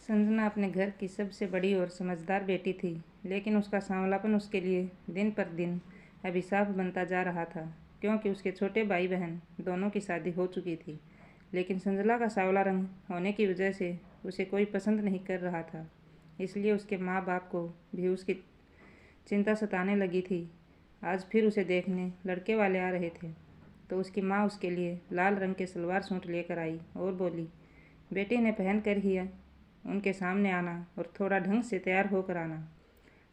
संजना अपने घर की सबसे बड़ी और समझदार बेटी थी, लेकिन उसका सांवलापन उसके लिए दिन पर दिन अभिशाप बनता जा रहा था, क्योंकि उसके छोटे भाई बहन दोनों की शादी हो चुकी थी। लेकिन संजना का सांवला रंग होने की वजह से उसे कोई पसंद नहीं कर रहा था। इसलिए उसके माँ बाप को भी उसकी चिंता सताने लगी थी। आज फिर उसे देखने लड़के वाले आ रहे थे, तो उसकी माँ उसके लिए लाल रंग के सलवार सूट लेकर आई और बोली, बेटी ने पहन कर ही उनके सामने आना और थोड़ा ढंग से तैयार होकर आना।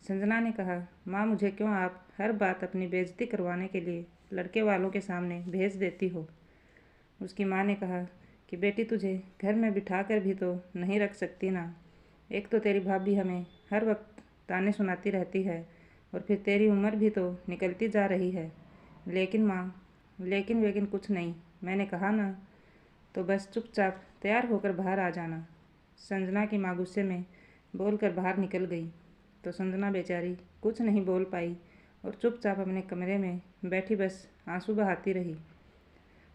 संजना ने कहा, माँ मुझे क्यों आप हर बात अपनी बेइज्जती करवाने के लिए लड़के वालों के सामने भेज देती हो। उसकी माँ ने कहा कि बेटी तुझे घर में बिठा कर भी तो नहीं रख सकती ना। एक तो तेरी भाभी हमें हर वक्त ताने सुनाती रहती है और फिर तेरी उम्र भी तो निकलती जा रही है। लेकिन माँ, लेकिन वेकिन कुछ नहीं, मैंने कहा ना। तो बस चुपचाप तैयार होकर बाहर आ जाना। संजना की माँ गुस्से में बोलकर बाहर निकल गई, तो संजना बेचारी कुछ नहीं बोल पाई और चुपचाप अपने कमरे में बैठी बस आंसू बहाती रही।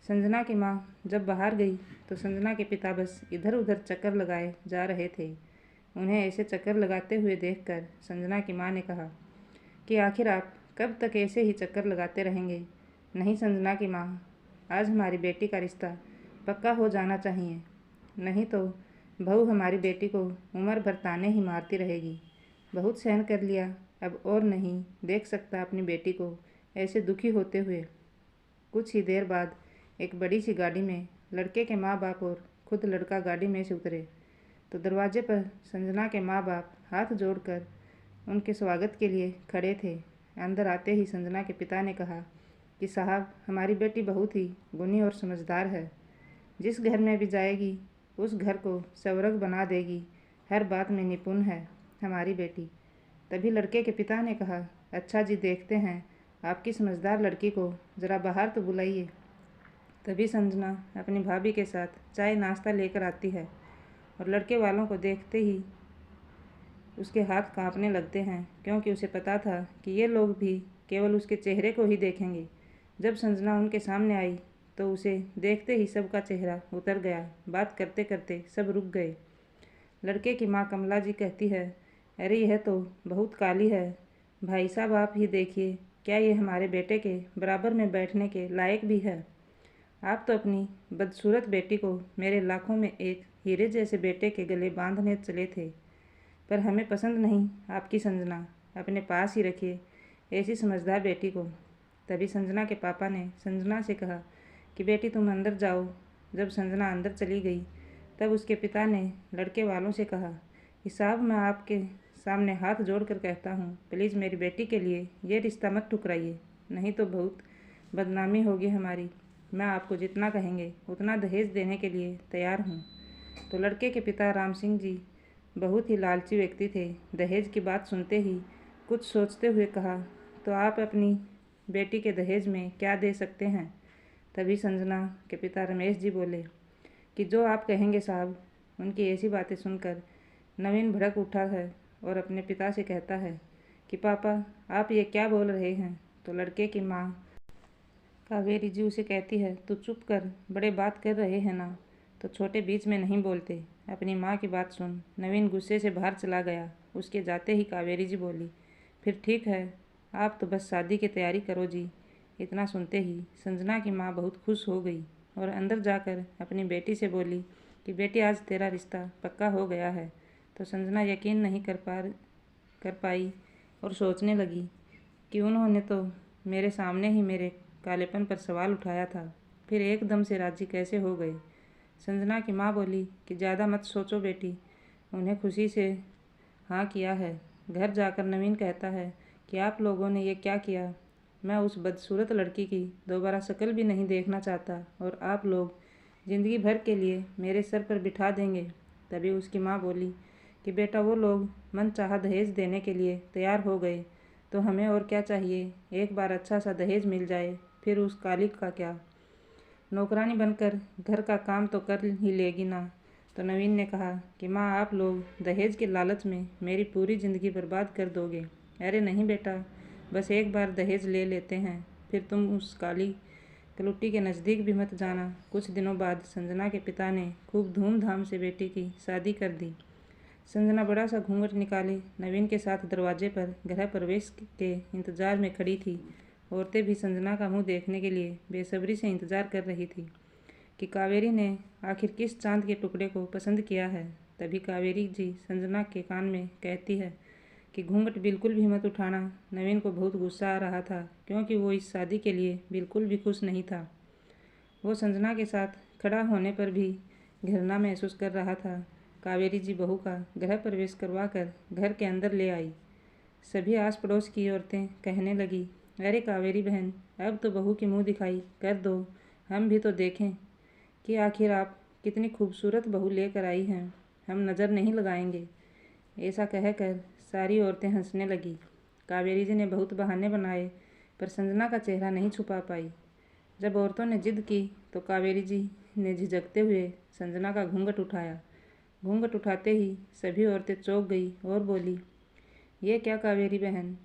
संजना की माँ जब बाहर गई तो संजना के पिता बस इधर उधर चक्कर लगाए जा रहे थे। उन्हें ऐसे चक्कर लगाते हुए देखकर संजना की माँ ने कहा कि आखिर आप कब तक ऐसे ही चक्कर लगाते रहेंगे। नहीं संजना की माँ, आज हमारी बेटी का रिश्ता पक्का हो जाना चाहिए, नहीं तो बहू हमारी बेटी को उम्र भर ताने ही मारती रहेगी। बहुत सहन कर लिया, अब और नहीं देख सकता अपनी बेटी को ऐसे दुखी होते हुए। कुछ ही देर बाद एक बड़ी सी गाड़ी में लड़के के माँ बाप और खुद लड़का गाड़ी में से उतरे, तो दरवाजे पर संजना के माँ बाप हाथ जोड़कर उनके स्वागत के लिए खड़े थे। अंदर आते ही संजना के पिता ने कहा कि साहब, हमारी बेटी बहुत ही गुणी और समझदार है। जिस घर में भी जाएगी उस घर को स्वर्ग बना देगी। हर बात में निपुण है हमारी बेटी। तभी लड़के के पिता ने कहा, अच्छा जी, देखते हैं आपकी समझदार लड़की को ज़रा बाहर तो बुलाइए। तभी संजना अपनी भाभी के साथ चाय नाश्ता लेकर आती है और लड़के वालों को देखते ही उसके हाथ कांपने लगते हैं, क्योंकि उसे पता था कि ये लोग भी केवल उसके चेहरे को ही देखेंगे। जब संजना उनके सामने आई तो उसे देखते ही सबका चेहरा उतर गया। बात करते करते सब रुक गए। लड़के की माँ कमला जी कहती है, अरे यह तो बहुत काली है। भाई साहब आप ही देखिए, क्या ये हमारे बेटे के बराबर में बैठने के लायक भी है। आप तो अपनी बदसूरत बेटी को मेरे लाखों में एक हीरे जैसे बेटे के गले बांधने चले थे, पर हमें पसंद नहीं आपकी संजना। अपने पास ही रखिए ऐसी समझदार बेटी को। तभी संजना के पापा ने संजना से कहा कि बेटी तुम अंदर जाओ। जब संजना अंदर चली गई तब उसके पिता ने लड़के वालों से कहा कि साहब, मैं आपके सामने हाथ जोड़कर कहता हूँ, प्लीज़ मेरी बेटी के लिए ये रिश्ता मत ठुकराइए, नहीं तो बहुत बदनामी होगी हमारी। मैं आपको जितना कहेंगे उतना दहेज देने के लिए तैयार हूँ। तो लड़के के पिता राम सिंह जी बहुत ही लालची व्यक्ति थे। दहेज की बात सुनते ही कुछ सोचते हुए कहा, तो आप अपनी बेटी के दहेज में क्या दे सकते हैं। तभी संजना के पिता रमेश जी बोले कि जो आप कहेंगे साहब। उनकी ऐसी बातें सुनकर नवीन भड़क उठा है और अपने पिता से कहता है कि पापा, आप ये क्या बोल रहे हैं। तो लड़के की माँ कावेरी जी उसे कहती है, तू चुप कर, बड़े बात कर रहे हैं ना, तो छोटे बीच में नहीं बोलते। अपनी माँ की बात सुन नवीन गुस्से से बाहर चला गया। उसके जाते ही कावेरी जी बोली, फिर ठीक है, आप तो बस शादी की तैयारी करो जी। इतना सुनते ही संजना की माँ बहुत खुश हो गई और अंदर जाकर अपनी बेटी से बोली कि बेटी, आज तेरा रिश्ता पक्का हो गया है। तो संजना यकीन नहीं कर पाई और सोचने लगी कि उन्होंने तो मेरे सामने ही मेरे कालेपन पर सवाल उठाया था, फिर एकदम से राजी कैसे हो गए। संजना की माँ बोली कि ज़्यादा मत सोचो बेटी, उन्हें खुशी से हाँ किया है। घर जाकर नवीन कहता है कि आप लोगों ने ये क्या किया। मैं उस बदसूरत लड़की की दोबारा शक्ल भी नहीं देखना चाहता और आप लोग ज़िंदगी भर के लिए मेरे सर पर बिठा देंगे। तभी उसकी माँ बोली कि बेटा, वो लोग मनचाहा दहेज देने के लिए तैयार हो गए तो हमें और क्या चाहिए। एक बार अच्छा सा दहेज मिल जाए, फिर उस काली का क्या, नौकरानी बनकर घर का काम तो कर ही लेगी ना। तो नवीन ने कहा कि माँ, आप लोग दहेज के लालच में मेरी पूरी ज़िंदगी बर्बाद कर दोगे। अरे नहीं बेटा, बस एक बार दहेज ले लेते हैं, फिर तुम उस काली कलुट्टी के नज़दीक भी मत जाना। कुछ दिनों बाद संजना के पिता ने खूब धूमधाम से बेटी की शादी कर दी। संजना बड़ा सा घूंघट निकाले नवीन के साथ दरवाजे पर गृह प्रवेश के इंतजार में खड़ी थी। औरतें भी संजना का मुंह देखने के लिए बेसब्री से इंतजार कर रही थी कि कावेरी ने आखिर किस चांद के टुकड़े को पसंद किया है। तभी कावेरी जी संजना के कान में कहती है कि घूंघट बिल्कुल भी मत उठाना। नवीन को बहुत गुस्सा आ रहा था क्योंकि वो इस शादी के लिए बिल्कुल भी खुश नहीं था। वो संजना के साथ खड़ा होने पर भी घृणा महसूस कर रहा था। कावेरी जी बहू का गृह प्रवेश करवा कर घर के अंदर ले आई। सभी आस पड़ोस की औरतें कहने लगी, अरे कावेरी बहन, अब तो बहू की मुंह दिखाई कर दो, हम भी तो देखें कि आखिर आप कितनी खूबसूरत बहू लेकर आई हैं, हम नज़र नहीं लगाएंगे। ऐसा कहकर सारी औरतें हंसने लगी। कावेरी जी ने बहुत बहाने बनाए पर संजना का चेहरा नहीं छुपा पाई। जब औरतों ने जिद की तो कावेरी जी ने झिझकते हुए संजना का घूंघट उठाया। घूंघट उठाते ही सभी औरतें चौंक गई और बोली, ये क्या कावेरी बहन,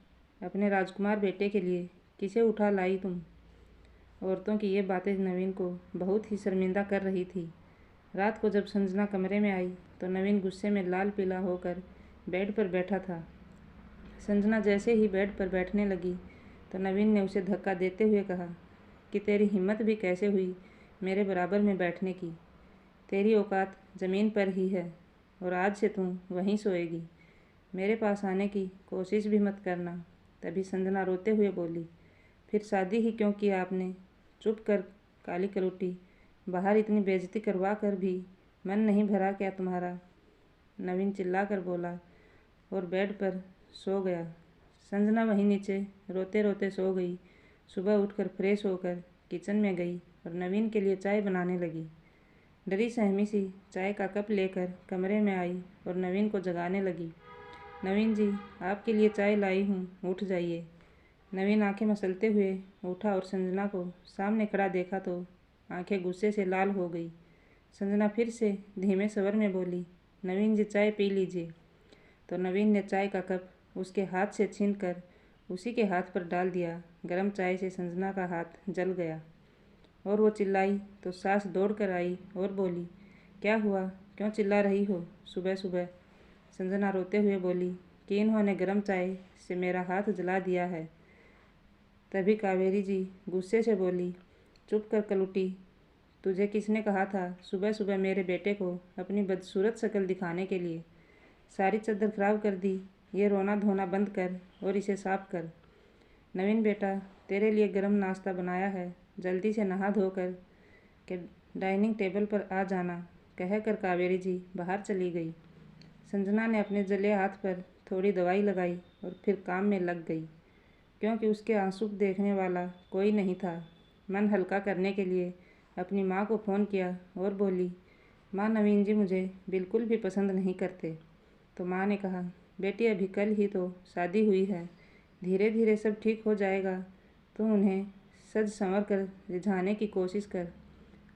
अपने राजकुमार बेटे के लिए किसे उठा लाई तुम? औरतों की ये बातें नवीन को बहुत ही शर्मिंदा कर रही थी। रात को जब संजना कमरे में आई तो नवीन गुस्से में लाल पीला होकर बेड पर बैठा था। संजना जैसे ही बेड पर बैठने लगी तो नवीन ने उसे धक्का देते हुए कहा कि तेरी हिम्मत भी कैसे हुई मेरे बराबर में बैठने की? तेरी औकात ज़मीन पर ही है और आज से तुम वहीं सोएगी, मेरे पास आने की कोशिश भी मत करना। तभी संजना रोते हुए बोली, फिर शादी ही क्यों की आपने? चुप कर काली कलूटी, बाहर इतनी बेइज्जती करवा कर भी मन नहीं भरा क्या तुम्हारा? नवीन चिल्लाकर बोला और बेड पर सो गया। संजना वहीं नीचे रोते रोते सो गई। सुबह उठकर फ्रेश होकर किचन में गई और नवीन के लिए चाय बनाने लगी। डरी सहमी सी चाय का कप लेकर कमरे में आई और नवीन को जगाने लगी। नवीन जी, आपके लिए चाय लाई हूँ, उठ जाइए। नवीन आंखें मसलते हुए उठा और संजना को सामने खड़ा देखा तो आंखें गुस्से से लाल हो गई। संजना फिर से धीमे स्वर में बोली, नवीन जी चाय पी लीजिए। तो नवीन ने चाय का कप उसके हाथ से छीनकर उसी के हाथ पर डाल दिया। गर्म चाय से संजना का हाथ जल गया और वो चिल्लाई तो सास दौड़ कर आई और बोली, क्या हुआ, क्यों चिल्ला रही हो सुबह सुबह? संजना रोते हुए बोली कि इन्होंने गर्म चाय से मेरा हाथ जला दिया है। तभी कावेरी जी गुस्से से बोली, चुप कर कलूटी, तुझे किसने कहा था सुबह सुबह मेरे बेटे को अपनी बदसूरत शक्ल दिखाने के लिए? सारी चादर खराब कर दी, ये रोना धोना बंद कर और इसे साफ कर। नवीन बेटा, तेरे लिए गर्म नाश्ता बनाया है, जल्दी से नहा धोकर के डाइनिंग टेबल पर आ जाना, कहकर कावेरी जी बाहर चली गई। संजना ने अपने जले हाथ पर थोड़ी दवाई लगाई और फिर काम में लग गई। क्योंकि उसके आंसू देखने वाला कोई नहीं था, मन हल्का करने के लिए अपनी माँ को फ़ोन किया और बोली, माँ नवीन जी मुझे बिल्कुल भी पसंद नहीं करते। तो माँ ने कहा, बेटी अभी कल ही तो शादी हुई है, धीरे धीरे सब ठीक हो जाएगा, तो उन्हें सज संवर कर रिझाने की कोशिश कर,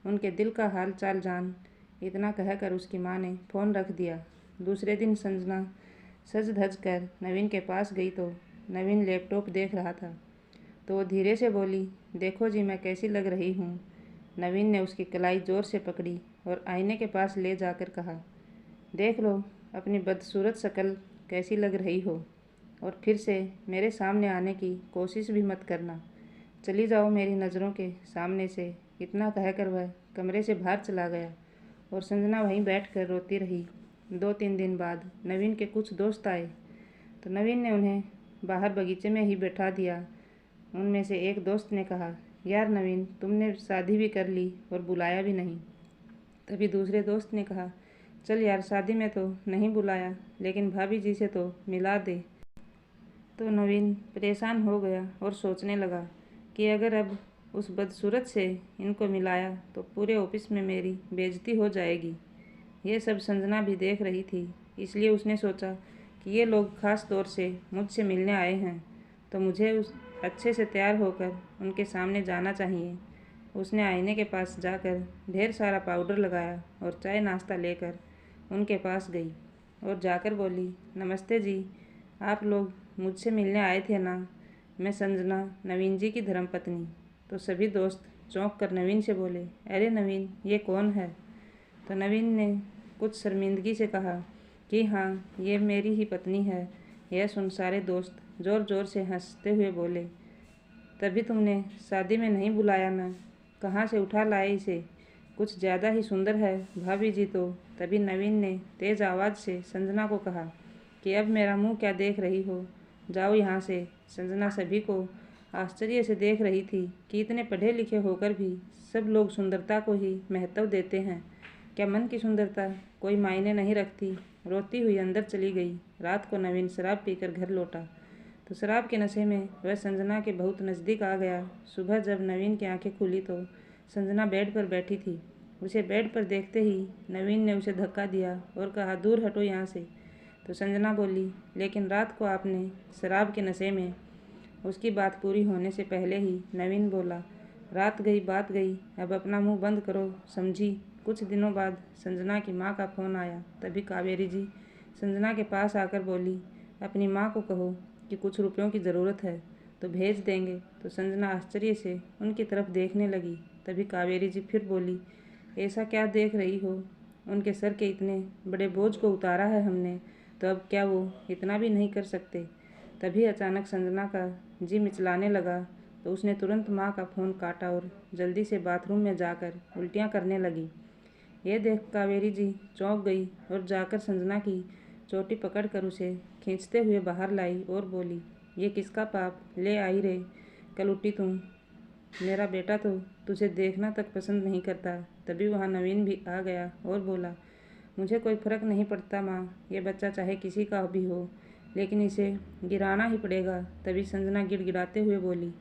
उनके दिल का हाल चाल जान। इतना कहकर उसकी माँ ने फ़ोन रख दिया। दूसरे दिन संजना सज धज कर नवीन के पास गई तो नवीन लैपटॉप देख रहा था। तो वो धीरे से बोली, देखो जी मैं कैसी लग रही हूँ। नवीन ने उसकी कलाई ज़ोर से पकड़ी और आईने के पास ले जाकर कहा, देख लो अपनी बदसूरत शक्ल कैसी लग रही हो, और फिर से मेरे सामने आने की कोशिश भी मत करना, चली जाओ मेरी नज़रों के सामने से। इतना कहकर वह कमरे से बाहर चला गया और संजना वहीं बैठकर रोती रही। 2-3 दिन बाद नवीन के कुछ दोस्त आए तो नवीन ने उन्हें बाहर बगीचे में ही बैठा दिया। उनमें से एक दोस्त ने कहा, यार नवीन, तुमने शादी भी कर ली और बुलाया भी नहीं। तभी दूसरे दोस्त ने कहा, चल यार, शादी में तो नहीं बुलाया लेकिन भाभी जी से तो मिला दे। तो नवीन परेशान हो गया और सोचने लगा कि अगर अब उस बदसूरत से इनको मिलाया तो पूरे ऑफिस में मेरी बेइज्जती हो जाएगी। ये सब संजना भी देख रही थी, इसलिए उसने सोचा कि ये लोग ख़ास तौर से मुझसे मिलने आए हैं तो मुझे अच्छे से तैयार होकर उनके सामने जाना चाहिए। उसने आईने के पास जाकर ढेर सारा पाउडर लगाया और चाय नाश्ता लेकर उनके पास गई और जाकर बोली, नमस्ते जी, आप लोग मुझसे मिलने आए थे ना? मैं संजना, नवीन जी की धर्मपत्नी। तो सभी दोस्त चौंक कर नवीन से बोले, अरे नवीन, ये कौन है? तो नवीन ने कुछ शर्मिंदगी से कहा कि हाँ, ये मेरी ही पत्नी है। यह सुन सारे दोस्त ज़ोर ज़ोर से हंसते हुए बोले, तभी तुमने शादी में नहीं बुलाया ना? कहाँ से उठा लाए इसे? कुछ ज़्यादा ही सुंदर है भाभी जी तो। तभी नवीन ने तेज़ आवाज़ से संजना को कहा कि अब मेरा मुंह क्या देख रही हो, जाओ यहाँ से। संजना सभी को आश्चर्य से देख रही थी कि इतने पढ़े लिखे होकर भी सब लोग सुंदरता को ही महत्व देते हैं। क्या मन की सुंदरता कोई मायने नहीं रखती? रोती हुई अंदर चली गई। रात को नवीन शराब पीकर घर लौटा तो शराब के नशे में वह संजना के बहुत नज़दीक आ गया। सुबह जब नवीन की आंखें खुली तो संजना बेड पर बैठी थी। उसे बेड पर देखते ही नवीन ने उसे धक्का दिया और कहा, दूर हटो यहाँ से। तो संजना बोली, लेकिन रात को आपने शराब के नशे में। उसकी बात पूरी होने से पहले ही नवीन बोला, रात गई बात गई, अब अपना मुंह बंद करो, समझी। कुछ दिनों बाद संजना की माँ का फ़ोन आया। तभी कावेरी जी संजना के पास आकर बोली, अपनी माँ को कहो कि कुछ रुपयों की ज़रूरत है तो भेज देंगे। तो संजना आश्चर्य से उनकी तरफ देखने लगी। तभी कावेरी जी फिर बोली, ऐसा क्या देख रही हो? उनके सर के इतने बड़े बोझ को उतारा है हमने, तो अब क्या वो इतना भी नहीं कर सकते? तभी अचानक संजना का जी मिचलाने लगा तो उसने तुरंत माँ का फ़ोन काटा और जल्दी से बाथरूम में जाकर उल्टियाँ करने लगी। ये देख कावेरी जी चौंक गई और जाकर संजना की चोटी पकड़कर उसे खींचते हुए बाहर लाई और बोली, ये किसका पाप ले आई रे? कल उठी तुम। मेरा बेटा तो तुझे देखना तक पसंद नहीं करता। तभी वहाँ नवीन भी आ गया और बोला, मुझे कोई फ़र्क नहीं पड़ता माँ, ये बच्चा चाहे किसी का भी हो, लेकिन इसे गिराना ही पड़ेगा। तभी संजना गिड़गिड़ाते हुए बोली,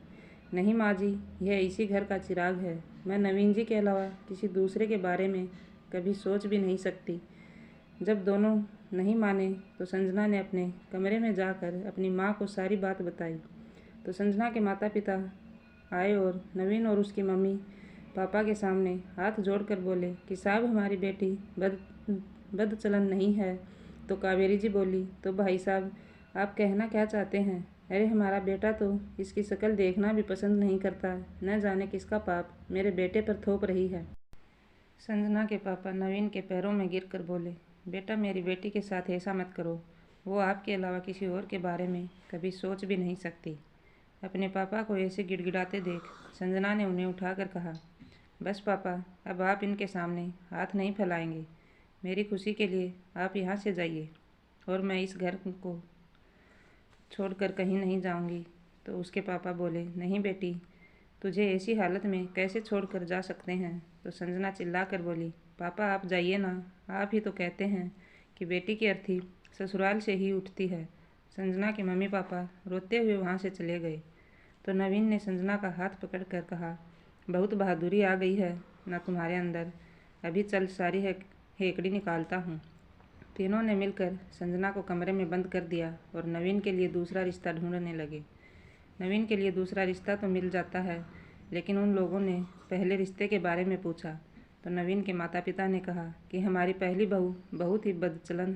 नहीं माँ जी, यह इसी घर का चिराग है। मैं नवीन जी के अलावा किसी दूसरे के बारे में कभी सोच भी नहीं सकती। जब दोनों नहीं माने तो संजना ने अपने कमरे में जाकर अपनी माँ को सारी बात बताई। तो संजना के माता पिता आए और नवीन और उसकी मम्मी पापा के सामने हाथ जोड़कर बोले कि साहब, हमारी बेटी बदचलन नहीं है। तो कावेरी जी बोली, तो भाई साहब, आप कहना क्या चाहते हैं? अरे हमारा बेटा तो इसकी शक्ल देखना भी पसंद नहीं करता। न जाने किसका पाप मेरे बेटे पर थोप रही है। संजना के पापा नवीन के पैरों में गिरकर बोले, बेटा, मेरी बेटी के साथ ऐसा मत करो। वो आपके अलावा किसी और के बारे में कभी सोच भी नहीं सकती। अपने पापा को ऐसे गिड़गिड़ाते देख संजना ने उन्हें उठाकर कहा, बस पापा, अब आप इनके सामने हाथ नहीं फैलाएंगे। मेरी खुशी के लिए आप यहाँ से जाइए और मैं इस घर को छोड़कर कहीं नहीं जाऊँगी। तो उसके पापा बोले, नहीं बेटी, तुझे ऐसी हालत में कैसे छोड़कर जा सकते हैं? तो संजना चिल्लाकर बोली, पापा आप जाइए ना, आप ही तो कहते हैं कि बेटी की अर्थी ससुराल से ही उठती है। संजना के मम्मी पापा रोते हुए वहाँ से चले गए। तो नवीन ने संजना का हाथ पकड़कर कहा, बहुत बहादुरी आ गई है ना तुम्हारे अंदर, अभी चल सारी हेकड़ी निकालता हूँ। तीनों ने मिलकर संजना को कमरे में बंद कर दिया और नवीन के लिए दूसरा रिश्ता ढूंढने लगे। नवीन के लिए दूसरा रिश्ता तो मिल जाता है, लेकिन उन लोगों ने पहले रिश्ते के बारे में पूछा तो नवीन के माता पिता ने कहा कि हमारी पहली बहू बहुत ही बदचलन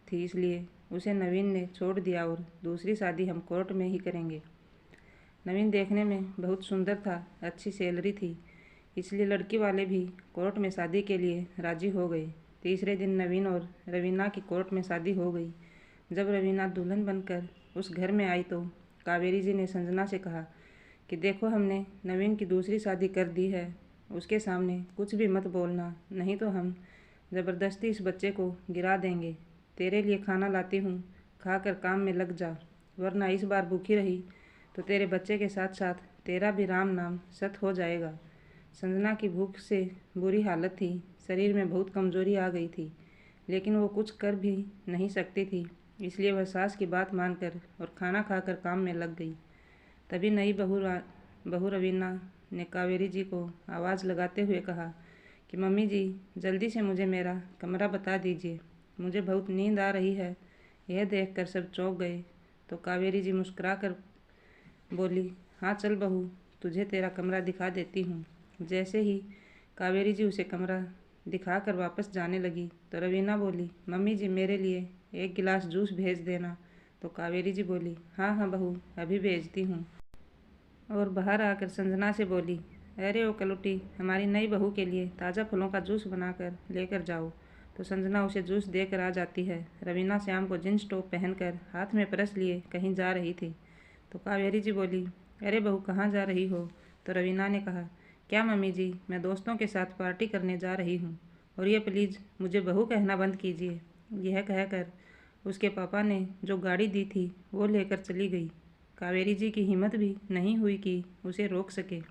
थी, इसलिए उसे नवीन ने छोड़ दिया और दूसरी शादी हम कोर्ट में ही करेंगे। नवीन देखने में बहुत सुंदर था, अच्छी सैलरी थी, इसलिए लड़की वाले भी कोर्ट में शादी के लिए राजी हो गए। तीसरे दिन नवीन और रवीना की कोर्ट में शादी हो गई। जब रवीना दुल्हन बनकर उस घर में आई तो कावेरी जी ने संजना से कहा कि देखो, हमने नवीन की दूसरी शादी कर दी है, उसके सामने कुछ भी मत बोलना, नहीं तो हम ज़बरदस्ती इस बच्चे को गिरा देंगे। तेरे लिए खाना लाती हूँ, खाकर काम में लग जा, वरना इस बार भूखी रही तो तेरे बच्चे के साथ साथ तेरा भी राम नाम सत हो जाएगा। संजना की भूख से बुरी हालत थी, शरीर में बहुत कमजोरी आ गई थी, लेकिन वो कुछ कर भी नहीं सकती थी, इसलिए वह सास की बात मानकर और खाना खाकर काम में लग गई। तभी नई बहू रवीना ने कावेरी जी को आवाज़ लगाते हुए कहा कि मम्मी जी, जल्दी से मुझे मेरा कमरा बता दीजिए, मुझे बहुत नींद आ रही है। यह देखकर सब चौंक गए। तो कावेरी जी मुस्कुरा कर बोली, हाँ चल बहू, तुझे तेरा कमरा दिखा देती हूँ। जैसे ही कावेरी जी उसे कमरा दिखाकर वापस जाने लगी तो रवीना बोली, मम्मी जी, मेरे लिए एक गिलास जूस भेज देना। तो कावेरी जी बोली, हाँ हाँ बहू, अभी भेजती हूँ। और बाहर आकर संजना से बोली, अरे ओ कलुटी, हमारी नई बहू के लिए ताज़ा फलों का जूस बनाकर लेकर जाओ। तो संजना उसे जूस देकर आ जाती है। रवीना शाम को जींस टॉप पहनकर हाथ में पर्स लिए कहीं जा रही थी। तो कावेरी जी बोली, अरे बहू कहाँ जा रही हो? तो रवीना ने कहा, क्या मम्मी जी, मैं दोस्तों के साथ पार्टी करने जा रही हूँ, और ये प्लीज़ मुझे बहू कहना बंद कीजिए। यह कहकर उसके पापा ने जो गाड़ी दी थी वो लेकर चली गई। कावेरी जी की हिम्मत भी नहीं हुई कि उसे रोक सके।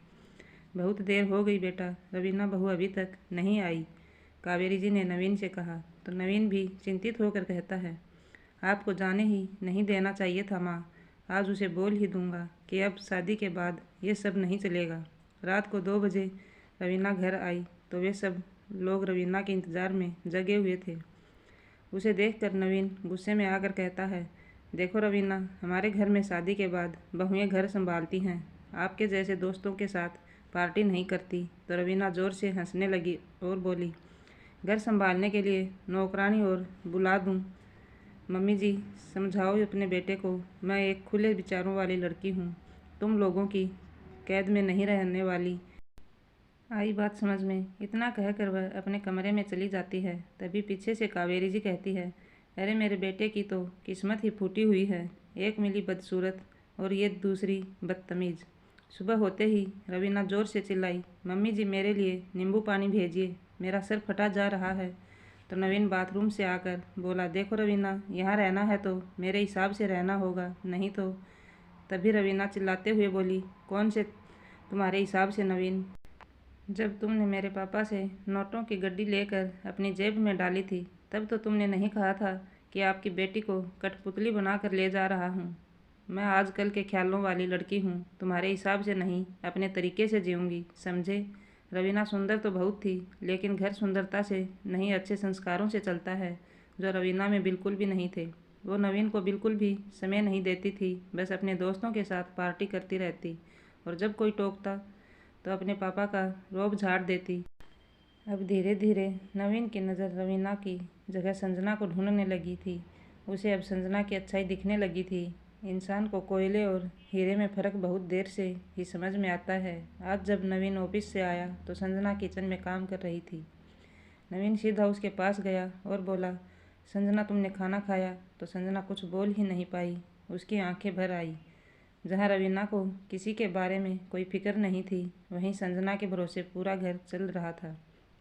बहुत देर हो गई बेटा, रवीना बहू अभी तक नहीं आई, कावेरी जी ने नवीन से कहा। तो नवीन भी चिंतित होकर कहता है, आपको जाने ही नहीं देना चाहिए था माँ। आज उसे बोल ही दूंगा कि अब शादी के बाद ये सब नहीं चलेगा। रात को 2 बजे रवीना घर आई तो वे सब लोग रवीना के इंतज़ार में जगे हुए थे। उसे देखकर नवीन गुस्से में आकर कहता है, देखो रवीना, हमारे घर में शादी के बाद बहुएं घर संभालती हैं, आपके जैसे दोस्तों के साथ पार्टी नहीं करती। तो रवीना ज़ोर से हंसने लगी और बोली, घर संभालने के लिए नौकरानी और बुला दूं? मम्मी जी समझाओ अपने बेटे को, मैं एक खुले विचारों वाली लड़की हूँ, तुम लोगों की कैद में नहीं रहने वाली। आई बात समझ में, इतना कहकर वह अपने कमरे में चली जाती है। तभी पीछे से कावेरी जी कहती है, अरे मेरे बेटे की तो किस्मत ही फूटी हुई है, एक मिली बदसूरत और ये दूसरी बदतमीज़। सुबह होते ही रवीना ज़ोर से चिल्लाई, मम्मी जी मेरे लिए नींबू पानी भेजिए, मेरा सर फटा जा रहा है। तो नवीन बाथरूम से आकर बोला, देखो रवीना, यहाँ रहना है तो मेरे हिसाब से रहना होगा, नहीं तो। तभी रवीना चिल्लाते हुए बोली, कौन से तुम्हारे हिसाब से नवीन? जब तुमने मेरे पापा से नोटों की गड्डी लेकर अपनी जेब में डाली थी तब तो तुमने नहीं कहा था कि आपकी बेटी को कठपुतली बनाकर ले जा रहा हूँ। मैं आजकल के ख्यालों वाली लड़की हूँ, तुम्हारे हिसाब से नहीं, अपने तरीके से जीऊँगी, समझे? रवीना सुंदर तो बहुत थी, लेकिन घर सुंदरता से नहीं, अच्छे संस्कारों से चलता है, जो रवीना में बिल्कुल भी नहीं थे। वो नवीन को बिल्कुल भी समय नहीं देती थी, बस अपने दोस्तों के साथ पार्टी करती रहती, और जब कोई टोकता तो अपने पापा का रोब झाड़ देती। अब धीरे धीरे नवीन की नज़र रवीना की जगह संजना को ढूंढने लगी थी। उसे अब संजना की अच्छाई दिखने लगी थी। इंसान को कोयले और हीरे में फ़र्क बहुत देर से ही समझ में आता है। आज जब नवीन ऑफिस से आया तो संजना किचन में काम कर रही थी। नवीन सीधा उसके पास गया और बोला, संजना तुमने खाना खाया? तो संजना कुछ बोल ही नहीं पाई, उसकी आंखें भर आई। जहाँ रवीना को किसी के बारे में कोई फिक्र नहीं थी, वहीं संजना के भरोसे पूरा घर चल रहा था।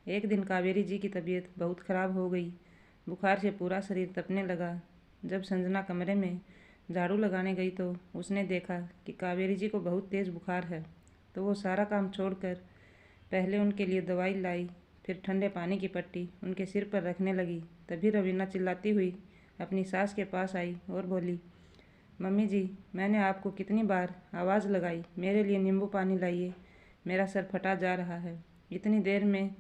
एक दिन कावेरी जी की तबीयत बहुत ख़राब हो गई, बुखार से पूरा शरीर तपने लगा। जब संजना कमरे में झाड़ू लगाने गई तो उसने देखा कि कावेरी जी को बहुत तेज़ बुखार है। तो वो सारा काम छोड़कर पहले उनके लिए दवाई लाई, फिर ठंडे पानी की पट्टी उनके सिर पर रखने लगी। तभी रवीना चिल्लाती हुई अपनी सास के पास आई और बोली, मम्मी जी, मैंने आपको कितनी बार आवाज़ लगाई, मेरे लिए नींबू पानी लाइए, मेरा सर फटा जा रहा है। इतनी देर में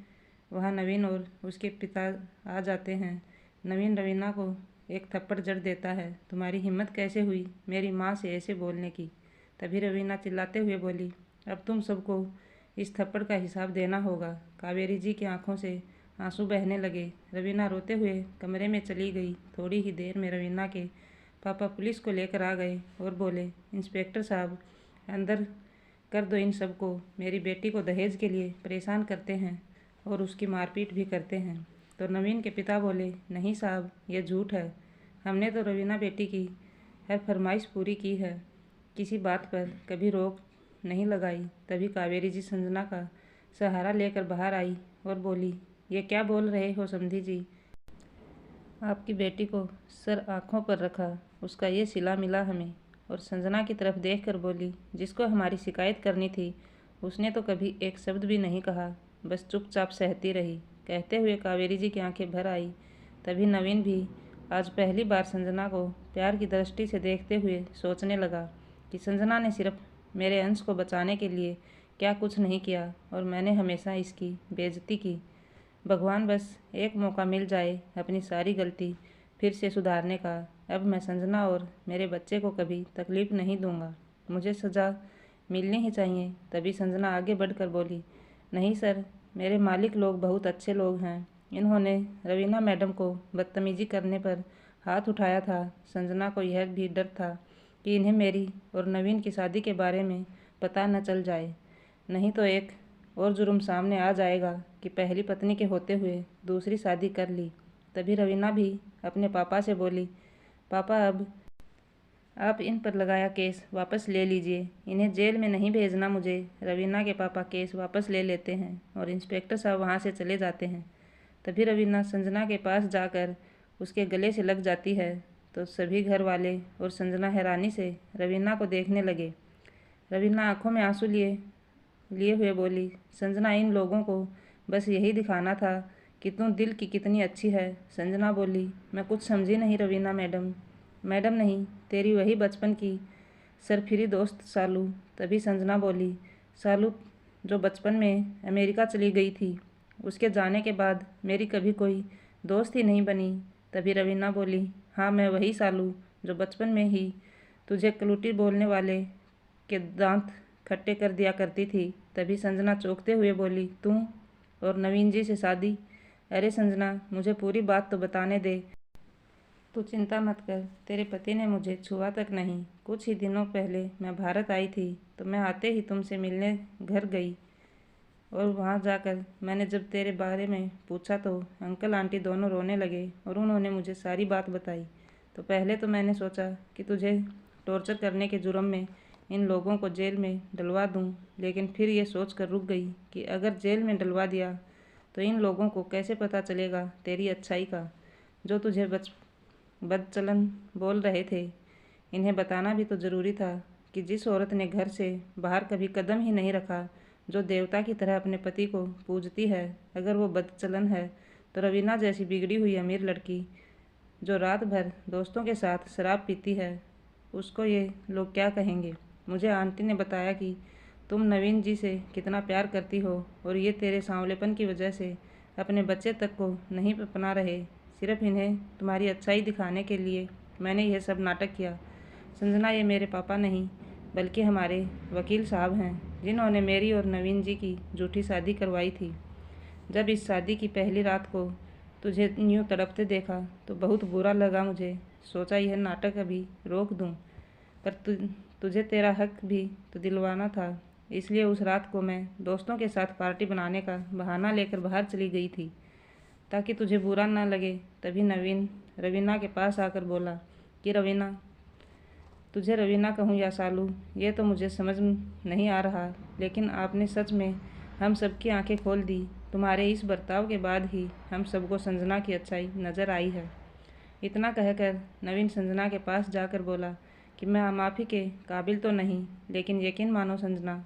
वहाँ नवीन और उसके पिता आ जाते हैं। नवीन रवीना को एक थप्पड़ जड़ देता है, तुम्हारी हिम्मत कैसे हुई मेरी माँ से ऐसे बोलने की? तभी रवीना चिल्लाते हुए बोली, अब तुम सबको इस थप्पड़ का हिसाब देना होगा। कावेरी जी की आंखों से आंसू बहने लगे। रवीना रोते हुए कमरे में चली गई। थोड़ी ही देर में रवीना के पापा पुलिस को लेकर आ गए और बोले, इंस्पेक्टर साहब, अंदर कर दो इन सबको, मेरी बेटी को दहेज के लिए परेशान करते हैं और उसकी मारपीट भी करते हैं। तो नवीन के पिता बोले, नहीं साहब, यह झूठ है, हमने तो रवीना बेटी की हर फरमाइश पूरी की है, किसी बात पर कभी रोक नहीं लगाई। तभी कावेरी जी संजना का सहारा लेकर बाहर आई और बोली, ये क्या बोल रहे हो समधी जी? आपकी बेटी को सर आँखों पर रखा, उसका ये सिला मिला हमें। और संजना की तरफ देखकर बोली, जिसको हमारी शिकायत करनी थी उसने तो कभी एक शब्द भी नहीं कहा, बस चुपचाप सहती रही। कहते हुए कावेरी जी की आंखें भर आई। तभी नवीन भी आज पहली बार संजना को प्यार की दृष्टि से देखते हुए सोचने लगा कि संजना ने सिर्फ मेरे अंश को बचाने के लिए क्या कुछ नहीं किया, और मैंने हमेशा इसकी बेइज्जती की। भगवान बस एक मौका मिल जाए अपनी सारी गलती फिर से सुधारने का। अब मैं संजना और मेरे बच्चे को कभी तकलीफ़ नहीं दूंगा, मुझे सज़ा मिलनी ही चाहिए। तभी संजना आगे बढ़कर बोली, नहीं सर, मेरे मालिक लोग बहुत अच्छे लोग हैं, इन्होंने रवीना मैडम को बदतमीज़ी करने पर हाथ उठाया था। संजना को यह भी डर था कि इन्हें मेरी और नवीन की शादी के बारे में पता न चल जाए, नहीं तो एक और जुर्म सामने आ जाएगा कि पहली पत्नी के होते हुए दूसरी शादी कर ली। तभी रवीना भी अपने पापा से बोली, पापा अब आप इन पर लगाया केस वापस ले लीजिए, इन्हें जेल में नहीं भेजना मुझे। रवीना के पापा केस वापस ले लेते हैं और इंस्पेक्टर साहब वहाँ से चले जाते हैं। तभी रवीना संजना के पास जाकर उसके गले से लग जाती है तो सभी घर वाले और संजना हैरानी से रवीना को देखने लगे। रवीना आंखों में आंसू लिए लिए हुए बोली, संजना इन लोगों को बस यही दिखाना था कि तू दिल की कितनी अच्छी है। संजना बोली, मैं कुछ समझी नहीं रवीना मैडम। मैडम नहीं, तेरी वही बचपन की सरफिरी दोस्त सालू। तभी संजना बोली, सालू जो बचपन में अमेरिका चली गई थी, उसके जाने के बाद मेरी कभी कोई दोस्त ही नहीं बनी। तभी रवीना बोली, हाँ मैं वही सालू जो बचपन में ही तुझे कलूटी बोलने वाले के दांत खट्टे कर दिया करती थी। तभी संजना चौंकते हुए बोली, तू और नवीन जी से शादी? अरे संजना, मुझे पूरी बात तो बताने दे। तू चिंता मत कर, तेरे पति ने मुझे छुआ तक नहीं। कुछ ही दिनों पहले मैं भारत आई थी तो मैं आते ही तुमसे मिलने घर गई और वहाँ जाकर मैंने जब तेरे बारे में पूछा तो अंकल आंटी दोनों रोने लगे और उन्होंने मुझे सारी बात बताई। तो पहले तो मैंने सोचा कि तुझे टॉर्चर करने के जुर्म में इन लोगों को जेल में डलवा दूं, लेकिन फिर ये सोच कर रुक गई कि अगर जेल में डलवा दिया तो इन लोगों को कैसे पता चलेगा तेरी अच्छाई का, जो तुझे बदचलन बोल रहे थे। इन्हें बताना भी तो ज़रूरी था कि जिस औरत ने घर से बाहर कभी कदम ही नहीं रखा, जो देवता की तरह अपने पति को पूजती है, अगर वो बदचलन है तो रवीना जैसी बिगड़ी हुई अमीर लड़की जो रात भर दोस्तों के साथ शराब पीती है, उसको ये लोग क्या कहेंगे। मुझे आंटी ने बताया कि तुम नवीन जी से कितना प्यार करती हो और ये तेरे सांवलेपन की वजह से अपने बच्चे तक को नहीं अपना रहे। सिर्फ इन्हें तुम्हारी अच्छाई दिखाने के लिए मैंने यह सब नाटक किया। संजना, ये मेरे पापा नहीं बल्कि हमारे वकील साहब हैं, जिन्होंने मेरी और नवीन जी की झूठी शादी करवाई थी। जब इस शादी की पहली रात को तुझे यूँ तड़पते देखा तो बहुत बुरा लगा मुझे। सोचा यह नाटक अभी रोक दूँ, पर तुझे तेरा हक भी तो दिलवाना था। इसलिए उस रात को मैं दोस्तों के साथ पार्टी बनाने का बहाना लेकर बाहर चली गई थी ताकि तुझे बुरा ना लगे। तभी नवीन रवीना के पास आकर बोला कि रवीना, तुझे रवीना कहूँ या सालू, ये तो मुझे समझ नहीं आ रहा, लेकिन आपने सच में हम सबकी आंखें खोल दी। तुम्हारे इस बर्ताव के बाद ही हम सबको संजना की अच्छाई नज़र आई है। इतना कहकर नवीन संजना के पास जाकर बोला कि मैं माफ़ी के काबिल तो नहीं, लेकिन यकीन मानो संजना,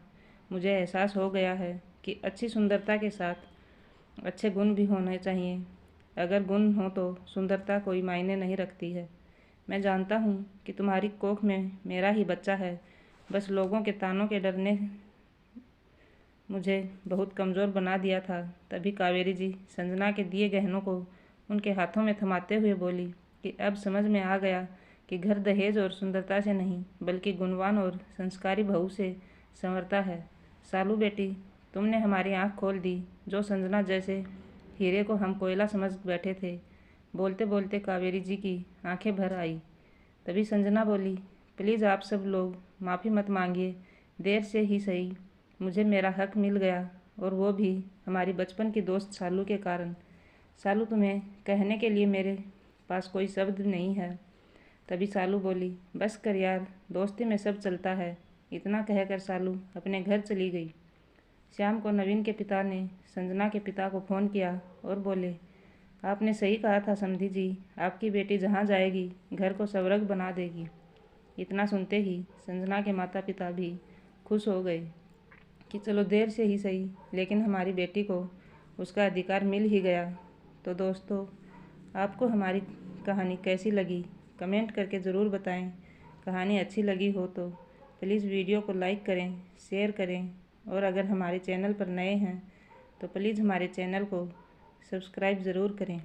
मुझे एहसास हो गया है कि अच्छी सुंदरता के साथ अच्छे गुण भी होने चाहिए। अगर गुण हो तो सुंदरता कोई मायने नहीं रखती है। मैं जानता हूँ कि तुम्हारी कोख में मेरा ही बच्चा है, बस लोगों के तानों के डर ने मुझे बहुत कमज़ोर बना दिया था। तभी कावेरी जी संजना के दिए गहनों को उनके हाथों में थमाते हुए बोली कि अब समझ में आ गया कि घर दहेज और सुंदरता से नहीं बल्कि गुणवान और संस्कारी बहू से संवरता है। सालू बेटी, तुमने हमारी आँख खोल दी। जो संजना जैसे हीरे को हम कोयला समझ बैठे थे। बोलते बोलते कावेरी जी की आंखें भर आई। तभी संजना बोली, प्लीज़ आप सब लोग माफ़ी मत मांगिए, देर से ही सही मुझे मेरा हक मिल गया, और वो भी हमारी बचपन की दोस्त सालू के कारण। सालू, तुम्हें कहने के लिए मेरे पास कोई शब्द नहीं है। तभी सालू बोली, बस कर यार, दोस्ती में सब चलता है। इतना कहकर सालू अपने घर चली गई। शाम को नवीन के पिता ने संजना के पिता को फ़ोन किया और बोले, आपने सही कहा था समधी जी, आपकी बेटी जहाँ जाएगी घर को स्वर्ग बना देगी। इतना सुनते ही संजना के माता पिता भी खुश हो गए कि चलो देर से ही सही, लेकिन हमारी बेटी को उसका अधिकार मिल ही गया। तो दोस्तों, आपको हमारी कहानी कैसी लगी कमेंट करके ज़रूर बताएं। कहानी अच्छी लगी हो तो प्लीज़ वीडियो को लाइक करें, शेयर करें, और अगर हमारे चैनल पर नए हैं तो प्लीज़ हमारे चैनल को सब्सक्राइब ज़रूर करें।